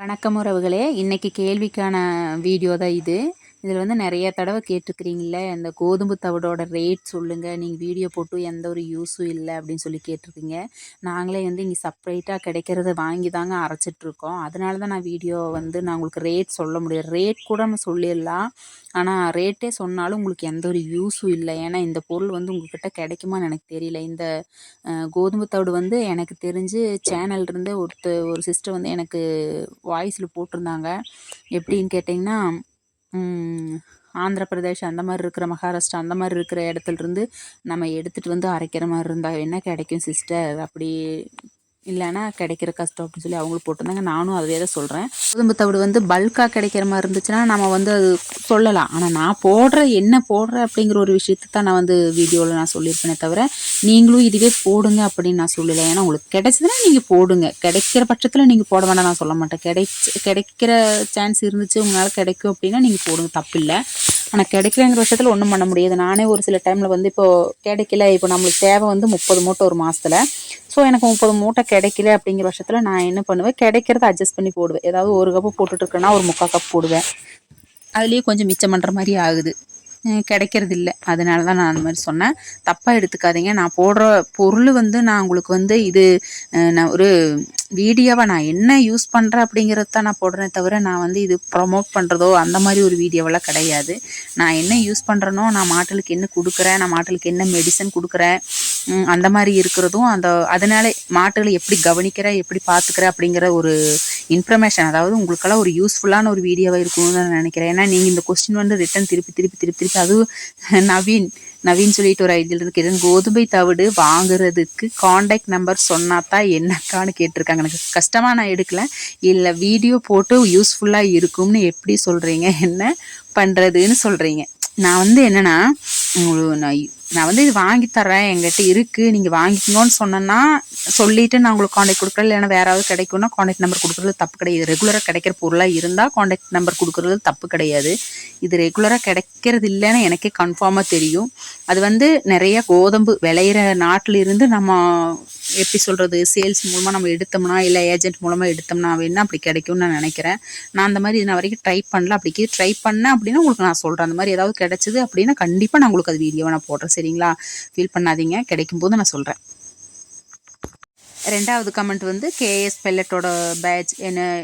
வணக்கம் உறவுகளே, இன்னைக்கு கேள்விக்கான வீடியோ தான் இது. இதில் வந்து நிறைய தடவை கேட்டிருக்கிறீங்களே, இந்த கோதுமை தவிடோட ரேட் சொல்லுங்கள், நீங்கள் வீடியோ போட்டு எந்த ஒரு யூஸும் இல்லை அப்படின்னு சொல்லி கேட்டிருக்கீங்க. நாங்களே வந்து இங்கே செப்ரேட்டாக கிடைக்கிறத வாங்கி தாங்க அரைச்சிட்ருக்கோம். அதனால தான் நான் வீடியோ வந்து நான் உங்களுக்கு ரேட் சொல்ல முடியாது. ரேட் கூட நம்ம சொல்லிடலாம், ஆனால் ரேட்டே சொன்னாலும் உங்களுக்கு எந்த ஒரு யூஸும் இல்லை. ஏன்னா இந்த பொருள் வந்து உங்கள்கிட்ட கிடைக்குமான்னு எனக்கு தெரியல. இந்த கோதுமை தவிடு வந்து எனக்கு தெரிஞ்சு சேனல்லேருந்து ஒரு சிஸ்டர் வந்து எனக்கு வாய்ஸில் போட்டிருந்தாங்க. எப்படின்னு கேட்டிங்கன்னா, ஆந்திர பிரதேஷ் அந்த மாதிரி இருக்கிற, மகாராஷ்டிரா அந்த மாதிரி இருக்கிற இடத்துலருந்து நம்ம எடுத்துகிட்டு வந்து அரைக்கிற மாதிரி இருந்தால் என்ன கிடைக்கும் சிஸ்டர், அப்படி இல்லைன்னா கிடைக்கிற கஷ்டம் அப்படின்னு சொல்லி அவங்களும் போட்டிருந்தாங்க. நானும் அதே தான் சொல்கிறேன். கோதுமை தவிடு வந்து பல்காக கிடைக்கிற மாதிரி இருந்துச்சுன்னா நம்ம வந்து அது சொல்லலாம். ஆனால் நான் என்ன போடுறேன் அப்படிங்கிற ஒரு விஷயத்தை தான் நான் வந்து வீடியோவில் நான் சொல்லியிருப்பேனே தவிர, நீங்களும் இதுவே போடுங்க அப்படின்னு நான் சொல்லலை. ஏன்னா உங்களுக்கு கிடைச்சதுன்னா நீங்கள் போடுங்க, கிடைக்கிற பட்சத்தில் நீங்கள் போட வேண்டாம் நான் சொல்ல மாட்டேன். கிடைக்கிற சான்ஸ் இருந்துச்சு, உங்களால் கிடைக்கும் அப்படின்னா நீங்கள் போடுங்க, தப்பில்லை. ஆனால் கிடைக்கலங்கிற பட்சத்தில் ஒன்றும் பண்ண முடியாது. நானே ஒரு சில டைமில் வந்து இப்போது கிடைக்கல, இப்போ நம்மளுக்கு தேவை வந்து 30 மூட்டை ஒரு மாதத்தில். ஸோ எனக்கு 30 மூட்டை கிடைக்கல அப்படிங்கிற பட்சத்தில் நான் என்ன பண்ணுவேன், கிடைக்கிறத அட்ஜஸ்ட் பண்ணி போடுவேன். ஏதாவது ஒரு கப்பு போட்டுட்ருக்கேன்னா ஒரு 3/4 கப் போடுவேன். அதுலேயும் கொஞ்சம் மிச்சம் பண்ணுற மாதிரி ஆகுது, கிடைக்கிறது இல்லை. அதனால தான் நான் அந்த மாதிரி சொன்னேன். தப்பாக எடுத்துக்காதீங்க. நான் போடுற பொருள் வந்து நான் உங்களுக்கு வந்து இது நான் ஒரு வீடியோவை நான் என்ன யூஸ் பண்ணுறேன் அப்படிங்கிறது தான் நான் போடுறேன் தவிர, நான் வந்து இது ப்ரொமோட் பண்ணுறதோ அந்த மாதிரி ஒரு வீடியோவெல்லாம் கிடையாது. நான் என்ன யூஸ் பண்ணுறேனோ, நான் மாட்டுகளுக்கு என்ன கொடுக்குறேன், நான் மாட்டுகளுக்கு என்ன மெடிசன் கொடுக்குறேன், அந்த மாதிரி இருக்கிறதும் அதனால மாட்டுகளை எப்படி கவனிக்கிறேன், எப்படி பார்த்துக்கிறேன் அப்படிங்கிற ஒரு இன்ஃபர்மேஷன், அதாவது உங்களுக்கெல்லாம் ஒரு யூஸ்ஃபுல்லான ஒரு வீடியோவாக இருக்கும்னு நான் நினைக்கிறேன். ஏன்னா நீங்கள் இந்த கொஸ்டின் வந்து ரிட்டன் திருப்பி அதுவும் நவீன் சொல்லிட்டு ஒரு ஐடியில் இருக்குது. கோதுமை தவிடு வாங்குறதுக்கு காண்டாக்ட் நம்பர் சொன்னாதான் என்னக்கான்னு கேட்டிருக்காங்க. எனக்கு கஷ்டமாக நான் எடுக்கல, இல்லை வீடியோ போட்டு யூஸ்ஃபுல்லாக இருக்கும்னு எப்படி சொல்கிறீங்க, என்ன பண்ணுறதுன்னு சொல்கிறீங்க. நான் வந்து என்னென்னா, நான் வந்து இது வாங்கி தரேன், எங்கிட்ட இருக்குது, நீங்கள் வாங்கிக்கோன்னு சொன்னேன்னா சொல்லிவிட்டு நான் உங்களுக்கு காண்டாக்ட் கொடுக்குறேன். இல்லைன்னா வேறாவது கிடைக்கும்னா காண்டாக்ட் நம்பர் கொடுக்குறது தப்பு கிடையாது. ரெகுலராக கிடைக்கிற பொருளாக இருந்தால் காண்டாக்ட் நம்பர் கொடுக்குறது தப்பு கிடையாது. இது ரெகுலராக கிடைக்கிறது இல்லைன்னு எனக்கே கன்ஃபார்மாக தெரியும். அது வந்து நிறைய கோதுமை விளையிற நாட்டில் இருந்து நம்ம எப்படி சொல்கிறது, சேல்ஸ் மூலமாக நம்ம எடுத்தோம்னா, இல்லை ஏஜென்ட் மூலமாக எடுத்தோம்னா வேணா அப்படி கிடைக்கும்னு நான் நினைக்கிறேன். நான் அந்த மாதிரி நான் வரைக்கும் ட்ரை பண்ணல. அப்படி ட்ரை பண்ணேன் அப்படின்னா உங்களுக்கு நான் சொல்கிறேன். அந்த மாதிரி ஏதாவது கிடைச்சிது அப்படின்னா கண்டிப்பாக நான் உங்களுக்கு அது வீடியோவை நான் போடுறேன், சரிங்களா? ஃபீல் பண்ணாதீங்க, கிடைக்கும்போது நான் சொல்கிறேன். ரெண்டாவது கமெண்ட் வந்து கேஎஸ் பெல்லட்டோட பேட்ச்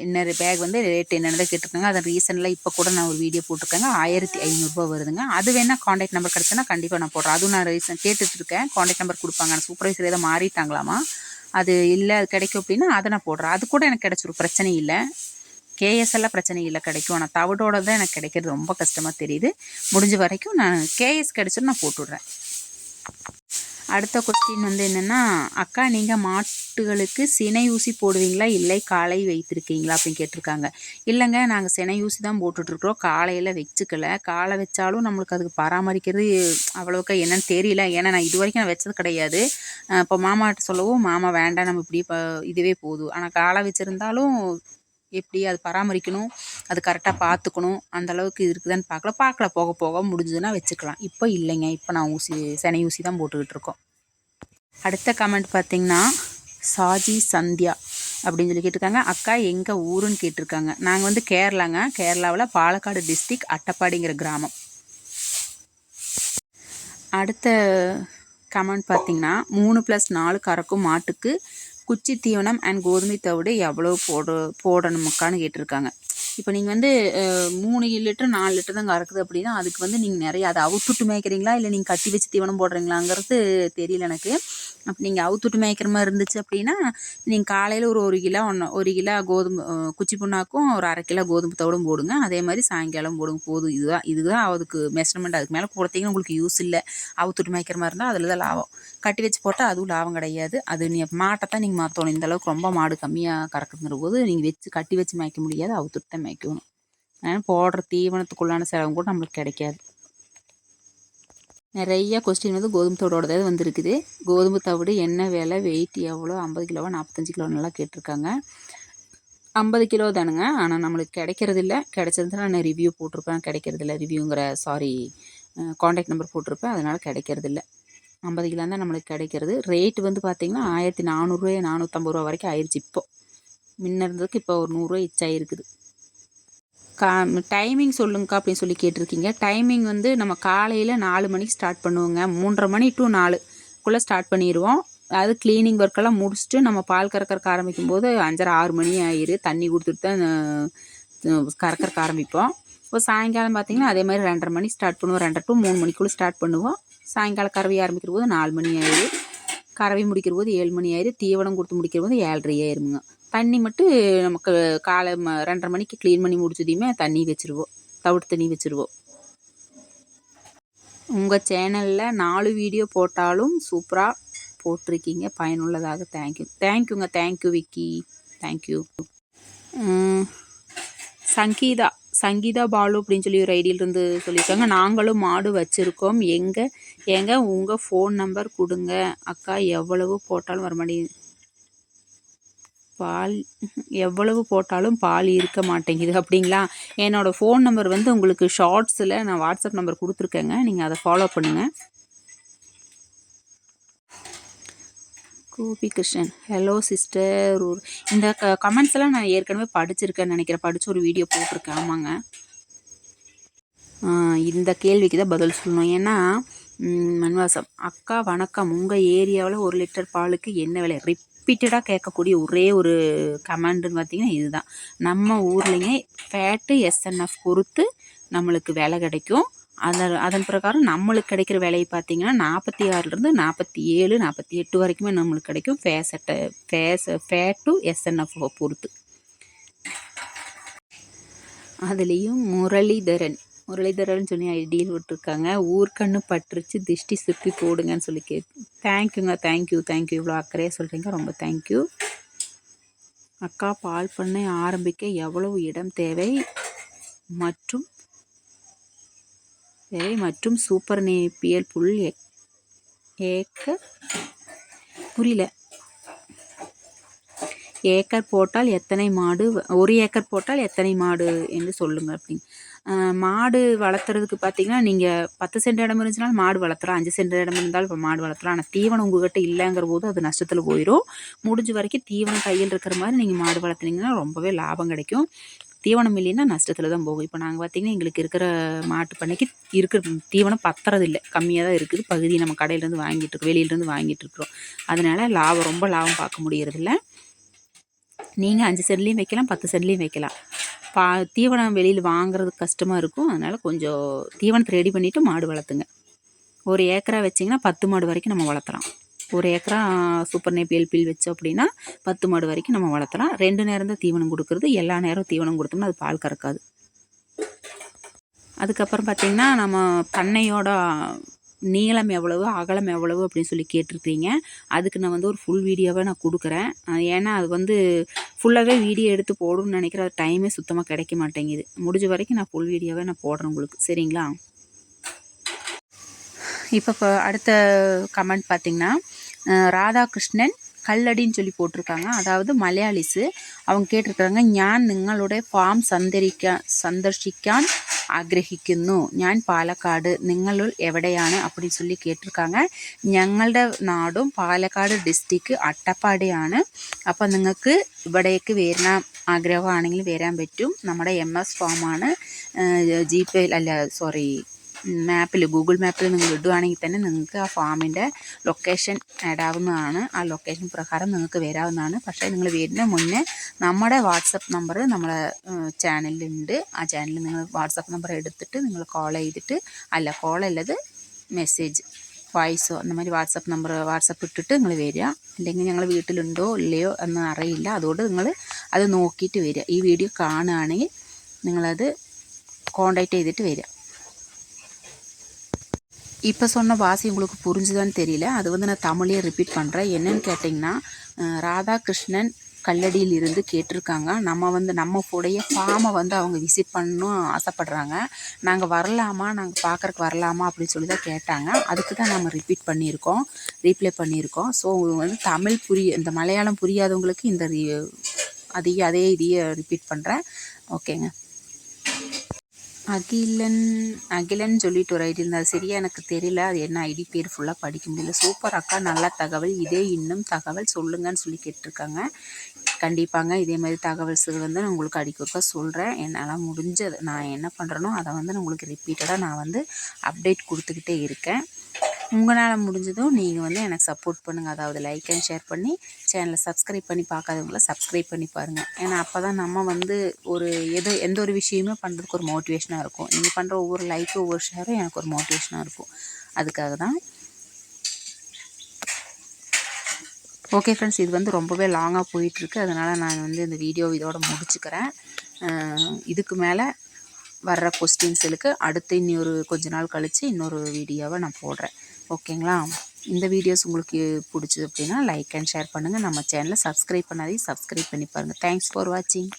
இன்னொரு பேக் வந்து ரேட் என்னென்னதான் கேட்டிருக்காங்க. அதை ரீசனில் இப்போ கூட நான் ஒரு வீடியோ போட்டிருக்கேங்க, 1500 வருதுங்க. அது வேணால் காண்டாக்ட் நம்பர் கிடச்சுன்னா கண்டிப்பாக நான் போடுறேன். அதுவும் நான் ரீசன் கேட்டுட்ருக்கேன், காண்டாக்ட் நம்பர் கொடுப்பாங்க. சூப்பர்வைசர் ஏதோ மாறிட்டாங்களாமா, அது இல்லை அது கிடைக்கும் அப்படின்னா அதை நான் போடுறேன். அது கூட எனக்கு கிடைச்சிரும், பிரச்சனை இல்லை. கேஎஸ் எல்லாம் பிரச்சனை இல்லை, கிடைக்கும். ஆனால் தவிடோட தான் எனக்கு கிடைக்கிறது ரொம்ப கஷ்டமாக தெரியுது. முடிஞ்ச வரைக்கும் நான் கேஎஸ் கிடைச்சிடும், நான் போட்டுவிட்றேன். அடுத்த கொஸ்டின் வந்து என்னென்னா, அக்கா நீங்கள் மாட்டுகளுக்கு சினை ஊசி போடுவீங்களா, இல்லை காலை வைத்திருக்கீங்களா அப்படின்னு கேட்டிருக்காங்க. இல்லைங்க, நாங்கள் சினை ஊசி தான் போட்டுட்ருக்குறோம், காலையில் வச்சுக்கல. காலை வச்சாலும் நம்மளுக்கு அதுக்கு பராமரிக்கிறது அவ்வளோக்கா என்னன்னு தெரியல. ஏன்னா நான் இது வரைக்கும் நான் வச்சது கிடையாது. இப்போ மாமாட்ட சொல்லவும் மாமா வேண்டாம், நம்ம இப்படி இதுவே போதும். ஆனால் காலை வச்சுருந்தாலும் எப்படி அது பராமரிக்கணும், அது கரெக்டாக பார்த்துக்கணும், அந்தளவுக்கு இருக்குதான்னு பார்க்கல. போக போக முடிஞ்சதுன்னா வச்சுக்கலாம். இப்போ இல்லைங்க, இப்போ நான் சினை ஊசி தான் போட்டுக்கிட்டு இருக்கோம். அடுத்த கமெண்ட் பார்த்திங்கன்னா, சாஜி சந்தியா அப்படின்னு சொல்லி கேட்டிருக்காங்க. அக்கா எங்கள் ஊருன்னு கேட்டிருக்காங்க. நாங்கள் வந்து கேரளாங்க, கேரளாவில் பாலக்காடு டிஸ்ட்ரிக்ட் அட்டப்பாடிங்கிற கிராமம். அடுத்த கமெண்ட் பார்த்திங்கன்னா, 3+4 கறக்கும் மாட்டுக்கு குச்சி தீவனம் அண்ட் கோதுமை தவிடு எவ்வளோ போடணுமுக்கான்னு கேட்டிருக்காங்க. இப்போ நீங்கள் வந்து 3 லிட்டர் 4 லிட்டர் தான் கறக்குது அப்படின்னா, அதுக்கு வந்து நீங்கள் நிறைய அதை அவுத்துட்டு மேய்க்கிறீங்களா, இல்லை நீங்கள் கட்டி வச்சு தீவனம் போடுறீங்களாங்கிறது தெரியல எனக்கு. அப்போ நீங்கள் அவுத்துட்டு மேய்க்கிற மாதிரி இருந்துச்சு அப்படின்னா, நீங்கள் காலையில் ஒரு கிலோ குச்சி புண்ணாக்கும் ஒரு 1/2 கிலோ கோதுமை தவிடும் போடுங்க. அதே மாதிரி சாயங்காலம் போடுங்க, போதும். இதுதான் அதுக்கு மெஷர்மெண்ட். அதுக்கு மேலே போடுறீங்கன்னா உங்களுக்கு யூஸ் இல்லை. அவுத்துட்டு மேய்க்கிற மாதிரி இருந்தால் அதில் தான் லாபம். கட்டி வச்சு போட்டால் அதுவும் லாபம் கிடையாது. அது மாட்டை தான் நீங்கள் மாற்றணும். இந்தளவுக்கு ரொம்ப மாடு கம்மியாக கறக்குங்கிற போது நீங்கள் கட்டி வச்சு மேய்க்க முடியாது, அவுத்துட்டு தான் மேய்க்கணும். அதனால் போடுற தீவனத்துக்குள்ளான செலவும் கூட நம்மளுக்கு கிடைக்காது. நிறைய கொஸ்டின் வந்து கோதுமை தவிடோட வந்துருக்குது. கோதுமை தவிடு என்ன விலை, வெயிட் எவ்வளோ, 50 கிலோவா 45 கிலோன்னெல்லாம் கேட்டிருக்காங்க. 50 கிலோ தானுங்க. ஆனால் நம்மளுக்கு கிடைக்கிறது இல்லை. கிடைச்சிருந்தா நான் ரிவ்யூ போட்டிருப்பேன், கிடைக்கிறது இல்லை. காண்டாக்ட் நம்பர் போட்டிருப்பேன், அதனால் கிடைக்கிறது இல்லை. 50 கிலோ தான் நம்மளுக்கு கிடைக்கிறது. ரேட்டு வந்து பார்த்திங்கன்னா 1400 450 ரூபா வரைக்கும் ஆயிடுச்சு இப்போ. முன்ன இருந்ததுக்கு இப்போ ஒரு 100 ரூபா எச்சாயிருக்குது. டைமிங் சொல்லுங்கக்கா அப்படின்னு சொல்லி கேட்டிருக்கீங்க. டைமிங் வந்து நம்ம காலையில் 4 மணிக்கு ஸ்டார்ட் பண்ணுவோங்க. 3:30 மணி டு 4க்குள்ளே ஸ்டார்ட் பண்ணிடுவோம். அது க்ளீனிங் ஒர்க்கெல்லாம் முடிச்சுட்டு நம்ம பால் கறக்கறக்கு ஆரம்பிக்கும் போது 5:30 6 மணி ஆயிரு. தண்ணி கொடுத்துட்டு தான் கறக்கறக்கு ஆரம்பிப்போம். இப்போ சாயங்காலம் பார்த்திங்கன்னா அதே மாதிரி 2:30 மணி ஸ்டார்ட் பண்ணுவோம். 2:30 டு 3 மணிக்குள்ளே ஸ்டார்ட் பண்ணுவோம். சாயங்காலம் கறவை ஆரம்பிக்கிற போது 4 மணி ஆயிரு. கறவை முடிக்கிற போது 7 மணி ஆயிரு. தீவனம் கொடுத்து முடிக்கிற போது 7:30 ஆயிருமுங்க. தண்ணி மட்டும் நமக்கு காலை 2:30 மணிக்கு க்ளீன் பண்ணி முடிச்சதையுமே தண்ணி வச்சுருவோம். தவிடு தண்ணி வச்சுருவோம். உங்கள் சேனலில் 4 வீடியோ போட்டாலும் சூப்பராக போட்டிருக்கீங்க, பயனுள்ளதாக. தேங்க்யூங்க. Thank you Vicky, thank you. சங்கீதா பாலு அப்படின்னு சொல்லி ஒரு ஐடியிலிருந்து சொல்லியிருக்காங்க. நாங்களும் மாடு வச்சுருக்கோம். ஏங்க உங்கள் ஃபோன் நம்பர் கொடுங்க அக்கா. எவ்வளவு போட்டாலும் வரமாட்டேங்குது. எவ்வளவு போட்டாலும் பால் இருக்க மாட்டேங்குது. அப்படிங்களா? என்னோடய ஃபோன் நம்பர் வந்து உங்களுக்கு ஷார்ட்ஸில் நான் வாட்ஸ்அப் நம்பர் கொடுத்துருக்கேங்க. நீங்கள் அதை ஃபாலோ பண்ணுங்கள். Gopi Krishnan, hello sister. இந்த கமெண்ட்ஸ் எல்லாம் நான் ஏற்கனவே படிச்சிருக்கேன்னு நினைக்கிறேன். படித்து ஒரு வீடியோ போட்டிருக்கேன். ஆமாங்க. இந்த கேள்விக்கு தான் பதில் சொல்லணும். ஏன்னா மண்வாசம் அக்கா வணக்கம். உங்கள் ஏரியாவில் 1 லிட்டர் பாலுக்கு என்ன விலை? ரிப்பீட்டடாக கேட்கக்கூடிய ஒரே ஒரு கமெண்ட்டுன்னு பார்த்தீங்கன்னா இதுதான். நம்ம ஊர்லேங்க ஃபேட்டு எஸ்என்எஃப் பொறுத்து நம்மளுக்கு விலை கிடைக்கும். அதன் பிரகாரம் நம்மளுக்கு கிடைக்கிற விலையை பார்த்தீங்கன்னா 46லேருந்து 47 48 வரைக்குமே நம்மளுக்கு கிடைக்கும். ஃபேட்டு எஸ்என்எஃப் பொறுத்து. அதுலேயும் முரளிதரன் சொல்லி ஐடியில் விட்டுருக்காங்க. ஊர்க்கண்ணு பட்டுருச்சு, திஷ்டி சுற்றி போடுங்கன்னு சொல்லி தேங்க்யூங்க. தேங்க்யூ. இவ்வளோ அக்கறையாக சொல்கிறீங்க, ரொம்ப தேங்க்யூ. அக்கா, பால் பண்ணை ஆரம்பிக்க எவ்வளவு இடம் தேவை மற்றும் சூப்பர் நேப்பியர் புல் ஏக்கர் போட்டால் எத்தனை மாடு? 1 ஏக்கர் போட்டால் எத்தனை மாடு என்று சொல்லுங்கள் அப்படின்னு. மாடு வளர்த்துறதுக்கு பார்த்தீங்கன்னா நீங்கள் 10 சென்ட் இடம் இருந்துச்சுனாலும் மாடு வளர்த்தலாம். 5 சென்ட் இடம் இருந்தாலும் இப்போ மாடு வளர்த்தலாம். ஆனால் தீவனம் உங்கள்கிட்ட இல்லைங்கிற போது அது நஷ்டத்தில் போயிடும். முடிஞ்ச வரைக்கும் தீவனம் கையில் இருக்கிற மாதிரி நீங்கள் மாடு வளர்த்துனீங்கன்னா ரொம்பவே லாபம் கிடைக்கும். தீவனம் இல்லைன்னா நஷ்டத்தில் தான் போகும். இப்போ நாங்கள் பார்த்திங்கன்னா எங்களுக்கு இருக்கிற மாட்டு பண்ணைக்கு இருக்கிற தீவனம் பத்துறதில்லை, கம்மியாக தான் இருக்குது. பகுதி நம்ம கடையிலேருந்து வெளியிலேருந்து வாங்கிட்டு இருக்கிறோம். அதனால் ரொம்ப லாபம் பார்க்க முடியறதில்ல. நீங்கள் 5 சென்ட்லேயும் வைக்கலாம், 10 சென்ட்லேயும் வைக்கலாம். தீவனம் வெளியில் வாங்குறதுக்கு கஷ்டமாக இருக்கும். அதனால் கொஞ்சம் தீவனத்தை ரெடி பண்ணிவிட்டு மாடு வளர்த்துங்க. 1 ஏக்கரா வச்சிங்கன்னா 10 மாடு வரைக்கும் நம்ம வளர்த்தலாம். 1 ஏக்கரா சூப்பர் நேப்பியர் புல் வச்சோம் அப்படின்னா 10 மாடு வரைக்கும் நம்ம வளர்த்தலாம். 2 நேரம் தான் தீவனம் கொடுக்குறது. எல்லா நேரம் தீவனம் கொடுத்தோம்னா அது பால் கறக்காது. அதுக்கப்புறம் பார்த்திங்கன்னா நம்ம பண்ணையோட நீளம் எவ்வளவு, அகலம் எவ்வளவு அப்படின்னு சொல்லி கேட்டிருக்கீங்க. அதுக்கு நான் வந்து ஒரு ஃபுல் வீடியோவை நான் கொடுக்குறேன். ஏன்னா அது வந்து ஃபுல்லாகவே வீடியோ எடுத்து போடணும்னு நினைக்கிற டைமே சுத்தமாக கிடைக்க மாட்டேங்குது. முடிஞ்ச வரைக்கும் நான் ஃபுல் வீடியோவை நான் போடுறேன் உங்களுக்கு, சரிங்களா? இப்போ அடுத்த கமெண்ட் பார்த்திங்கன்னா ராதாகிருஷ்ணன் கல்லடின்னு சொல்லி போட்டிருக்காங்க. அதாவது மலையாளிஸு. அவங்க கேட்டிருக்காங்க, ഞാൻ നിങ്ങളുടെ ഫാം സന്ദർശിക്കാൻ ആഗ്രഹിക്കുന്നു. ഞാൻ പാലക്കാട്. നിങ്ങൾ എവിടെയാണ് அப்படின்னு சொல்லி കേട്ടിருக்காங்க. ഞങ്ങളുടെ നാടും പാലക്കാട് ഡിസ്ട്രിക്റ്റ് അട്ടപ്പാടിയാണ്. അപ്പോൾ നിങ്ങൾക്ക് ഇവിടേക്ക് വരാൻ ആഗ്രഹമാണെങ്കിൽ വരാൻ പറ്റും. നമ്മുടെ MS ഫാമാണ്. ഗൂഗിൾ മാപ്പിൽ നിങ്ങൾ ഇടുകയാണെങ്കിൽ തന്നെ നിങ്ങൾക്ക് ആ ഫാമിൻ്റെ ലൊക്കേഷൻ ഇടാവുന്നതാണ്. ആ ലൊക്കേഷൻ പ്രകാരം നിങ്ങൾക്ക് വരാവുന്നതാണ്. പക്ഷേ നിങ്ങൾ വരുന്ന മുന്നേ നമ്മുടെ വാട്സപ്പ് നമ്പർ നമ്മളെ ചാനലിലുണ്ട്. ആ ചാനലിൽ നിങ്ങൾ വാട്സപ്പ് നമ്പർ എടുത്തിട്ട് നിങ്ങൾ കോളല്ലത് മെസ്സേജ് വോയിസോ அந்த மாதிரி വാട്സപ്പ് ഇട്ടിട്ട് നിങ്ങൾ വരിക. അല്ലെങ്കിൽ ഞങ്ങൾ വീട്ടിലുണ്ടോ ഇല്ലയോ എന്ന് അറിയില്ല. അതുകൊണ്ട് നിങ്ങൾ അത് നോക്കിയിട്ട് വരിക. ഈ വീഡിയോ കാണുകയാണെങ്കിൽ നിങ്ങളത് കോണ്ടാക്ട് ചെയ്തിട്ട് வரிക. இப்போ சொன்ன வாசி உங்களுக்கு புரிஞ்சுதான்னு தெரியல. அது வந்து நான் தமிழையே ரிப்பீட் பண்ணுறேன். என்னன்னு கேட்டிங்கன்னா, ராதாகிருஷ்ணன் கல்லடியிலிருந்து கேட்டிருக்காங்க. நம்ம உடைய ஃபார்மை வந்து அவங்க விசிட் பண்ணணும் ஆசைப்பட்றாங்க. நாங்கள் நாங்கள் பார்க்குறக்கு வரலாமா அப்படின்னு சொல்லி தான் கேட்டாங்க. அதுக்கு தான் நம்ம ரீப்ளை பண்ணியிருக்கோம். ஸோ வந்து இந்த மலையாளம் புரியாதவங்களுக்கு அதே இதையே ரிப்பீட் பண்ணுறேன். ஓகேங்க. அகிலன் அகிலன் சொல்லிட்டு ஒரு ஐடி இருந்தால் சரியா எனக்கு தெரியல. அது என்ன ஐடி பேர் ஃபுல்லாக படிக்க முடியல. சூப்பர் அக்கா, நல்ல தகவல். இதே இன்னும் தகவல் சொல்லுங்கன்னு சொல்லி கேட்டிருக்காங்க. கண்டிப்பாங்க இதே மாதிரி தகவல்கள் வந்து நான் உங்களுக்கு அடிக்கொருக்கா சொல்கிறேன். என்னால் முடிஞ்சது நான் என்ன பண்ணுறேனோ அதை வந்து நான் உங்களுக்கு ரிப்பீட்டடாக நான் வந்து அப்டேட் கொடுத்துக்கிட்டே இருக்கேன். உங்களால் முடிஞ்சதும் நீங்கள் வந்து எனக்கு சப்போர்ட் பண்ணுங்கள். அதாவது லைக் அண்ட் ஷேர் பண்ணி சேனலை சப்ஸ்கிரைப் பண்ணி பார்க்காதவங்கள சப்ஸ்கிரைப் பண்ணி பாருங்கள். ஏன்னா அப்போ தான் நம்ம வந்து ஒரு எந்த ஒரு விஷயமே பண்ணுறதுக்கு ஒரு மோட்டிவேஷனாக இருக்கும். நீங்கள் பண்ணுற ஒவ்வொரு லைக்கும் ஒவ்வொரு ஷேரும் எனக்கு ஒரு மோட்டிவேஷனாக இருக்கும். அதுக்காக தான். ஓகே ஃப்ரெண்ட்ஸ், இது வந்து ரொம்பவே லாங்காக போயிட்டுருக்கு. அதனால் நான் வந்து இந்த வீடியோ இதோட முடிச்சுக்கிறேன். இதுக்கு மேலே வர்ற கொஸ்டின்ஸுக்கு அடுத்து இன்னொரு கொஞ்ச நாள் கழித்து இன்னொரு வீடியோவை நான் போடுறேன். ஓகேங்களா? இந்த வீடியோஸ் உங்களுக்கு பிடிச்சது அப்படின்னா லைக் அண்ட் ஷேர் பண்ணுங்கள். நம்ம சேனலை சப்ஸ்கிரைப் பண்ணாதே சப்ஸ்கிரைப் பண்ணி பாருங்கள். தேங்க்ஸ் ஃபார் வாட்சிங்.